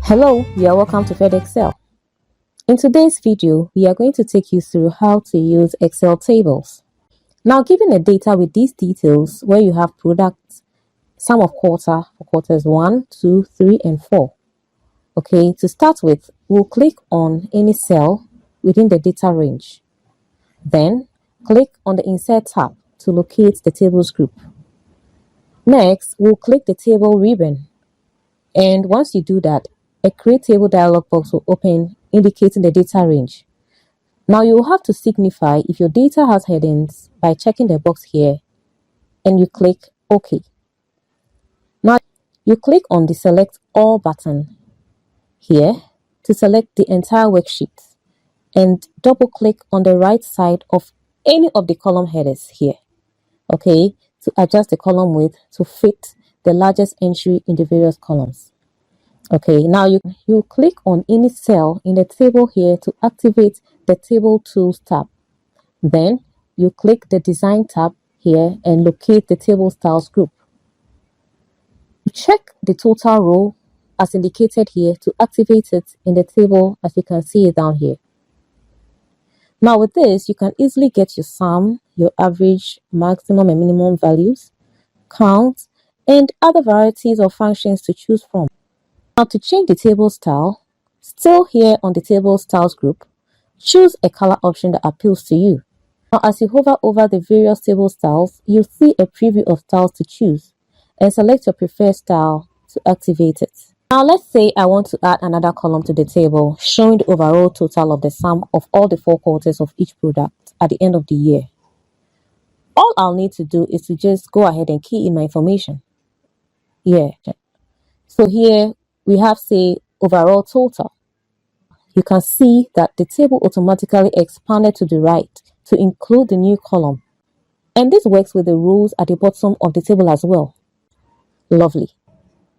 Hello, you are welcome to FredExcel. In today's video, we are going to take you through how to use Excel tables. Now, given a data with these details where you have products, sum of quarter for quarters 1, 2, 3, and 4. Okay, to start with, we'll click on any cell within the data range. Then, click on the Insert tab to locate the tables group. Next, we'll click the table ribbon. And once you do that, a Create Table dialog box will open indicating the data range. Now you will have to signify if your data has headings by checking the box here and you click OK. Now you click on the Select All button here to select the entire worksheet and double click on the right side of any of the column headers here, okay, to adjust the column width to fit the largest entry in the various columns. Okay, now you click on any cell in the table here to activate the Table Tools tab. Then you click the Design tab here and locate the Table Styles group. Check the total row as indicated here to activate it in the table as you can see it down here. Now with this, you can easily get your sum, your average, maximum and minimum values, count, and other varieties of functions to choose from. Now to change the table style, still here on the Table Styles group, choose a color option that appeals to you. Now as you hover over the various table styles, you'll see a preview of styles to choose and select your preferred style to activate it. Now let's say I want to add another column to the table showing the overall total of the sum of all the 4 quarters of each product at the end of the year. All I'll need to do is to just go ahead and key in my information. Yeah. So here we have, say, overall total. You can see that the table automatically expanded to the right to include the new column. And this works with the rules at the bottom of the table as well. Lovely.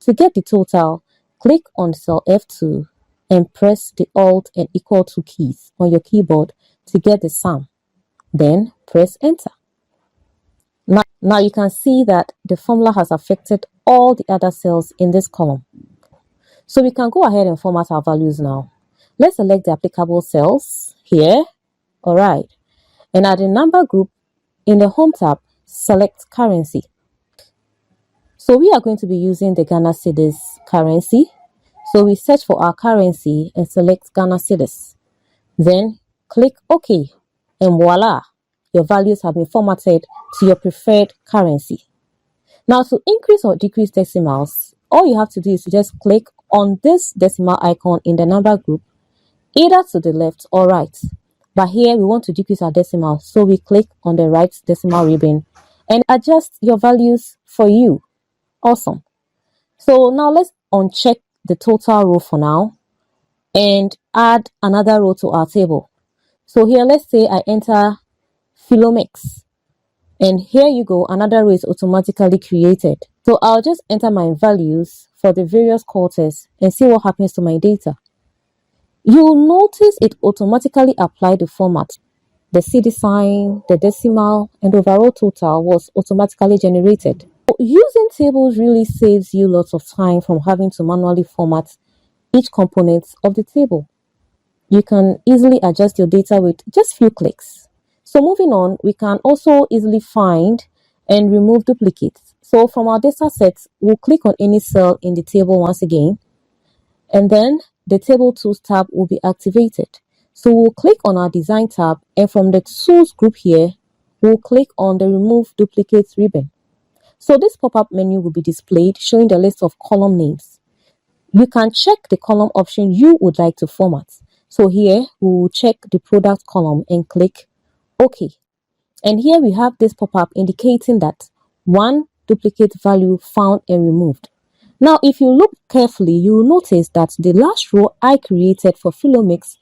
To get the total, click on cell F2 and press the Alt and equal to keys on your keyboard to get the sum. Then press Enter. Now you can see that the formula has affected all the other cells in this column. So we can go ahead and format our values now. Let's select the applicable cells here. All right. And at the number group in the Home tab, select currency. So we are going to be using the Ghana cedis currency. So we search for our currency and select Ghana cedis. Then click OK. And voila, your values have been formatted to your preferred currency. Now to increase or decrease decimals, all you have to do is to just click on this decimal icon in the number group, either to the left or right. But here we want to decrease our decimal, so we click on the right decimal ribbon and adjust your values for you. Awesome. So now let's uncheck the total row for now and add another row to our table. So here, let's say I enter Philomix. And here you go, another row is automatically created. So I'll just enter my values for the various quarters and see what happens to my data. You'll notice it automatically applied the format. The CD sign, the decimal, and the overall total was automatically generated. Using tables really saves you lots of time from having to manually format each component of the table. You can easily adjust your data with just few clicks. So moving on, we can also easily find and remove duplicates. So from our data sets, we'll click on any cell in the table once again, and then the Table Tools tab will be activated. So we'll click on our Design tab, and from the Tools group here, we'll click on the Remove Duplicates ribbon. So this pop-up menu will be displayed showing the list of column names. You can check the column option you would like to format. So here we will check the product column and click OK. And here we have this pop-up indicating that one duplicate value found and removed. Now, if you look carefully, you will notice that the last row I created for Philomix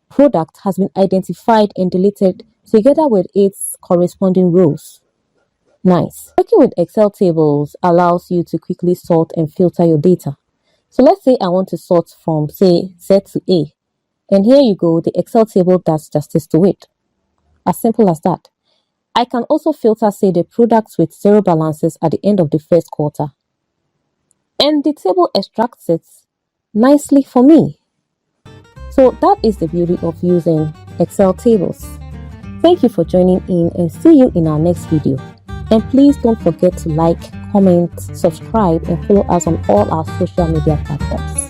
product has been identified and deleted together with its corresponding rows. Nice. Working with Excel tables allows you to quickly sort and filter your data. So let's say I want to sort from, say, Z to A. And here you go, the Excel table does justice to it. As simple as that. I can also filter, say, the products with 0 balances at the end of the first quarter. And the table extracts it nicely for me. So that is the beauty of using Excel tables. Thank you for joining in and see you in our next video. And please don't forget to like, comment, subscribe and follow us on all our social media platforms.